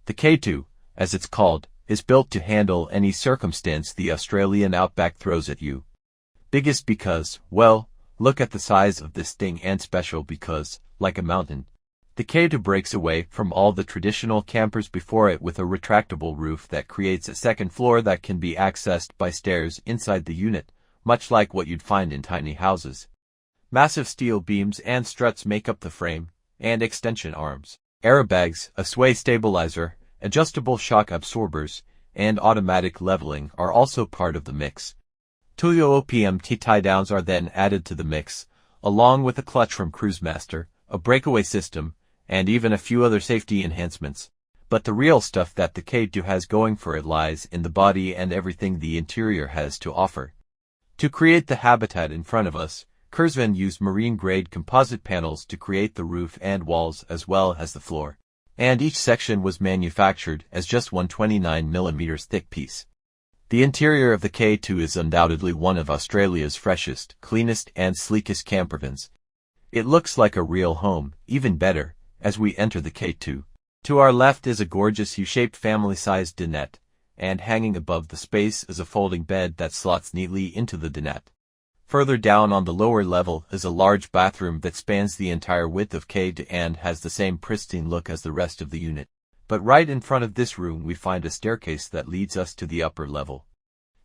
The K2, as it's called, is built to handle any circumstance the Australian outback throws at you. Biggest because, well, look at the size of this thing, and special because, like a mountain, the K2 breaks away from all the traditional campers before it with a retractable roof that creates a second floor that can be accessed by stairs inside the unit, much like what you'd find in tiny houses. Massive steel beams and struts make up the frame, and extension arms, airbags, a sway stabilizer, adjustable shock absorbers, and automatic leveling are also part of the mix. Toyo OPMT tie-downs are then added to the mix, along with a clutch from Cruisemaster, a breakaway system, and even a few other safety enhancements. But the real stuff that the K2 has going for it lies in the body and everything the interior has to offer. To create the habitat in front of us, Cruisemaster used marine-grade composite panels to create the roof and walls as well as the floor, and each section was manufactured as just one 29mm thick piece. The interior of the K2 is undoubtedly one of Australia's freshest, cleanest, and sleekest campervans. It looks like a real home, even better, as we enter the K2. To our left is a gorgeous U-shaped family-sized dinette, and hanging above the space is a folding bed that slots neatly into the dinette. Further down on the lower level is a large bathroom that spans the entire width of K2 and has the same pristine look as the rest of the unit. But right in front of this room we find a staircase that leads us to the upper level.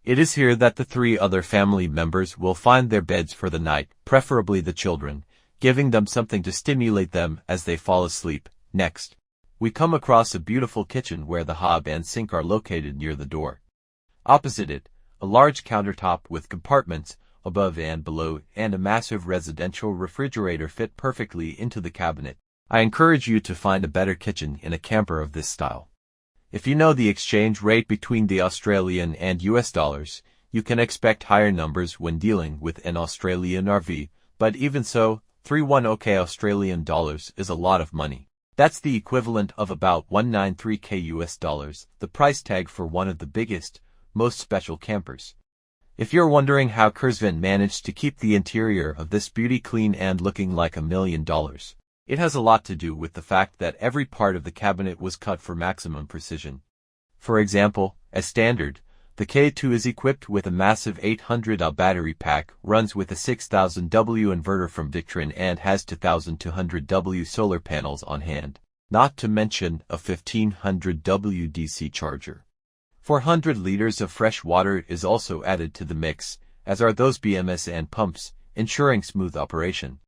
It is here that the three other family members will find their beds for the night, preferably the children, giving them something to stimulate them as they fall asleep. Next, we come across a beautiful kitchen where the hob and sink are located near the door. Opposite it, a large countertop with compartments above and below, and a massive residential refrigerator fit perfectly into the cabinet. I encourage you to find a better kitchen in a camper of this style. If you know the exchange rate between the Australian and US dollars, you can expect higher numbers when dealing with an Australian RV, but even so, 310k Australian dollars is a lot of money. That's the equivalent of about 193k US dollars, the price tag for one of the biggest, most special campers. If you're wondering how Cruisemaster managed to keep the interior of this beauty clean and looking like $1 million, it has a lot to do with the fact that every part of the cabinet was cut for maximum precision. For example, as standard, the K2 is equipped with a massive 800Ah battery pack, runs with a 6000W inverter from Victron, and has 2200W solar panels on hand, not to mention a 1500W DC charger. 400 liters of fresh water is also added to the mix, as are those BMS and pumps, ensuring smooth operation.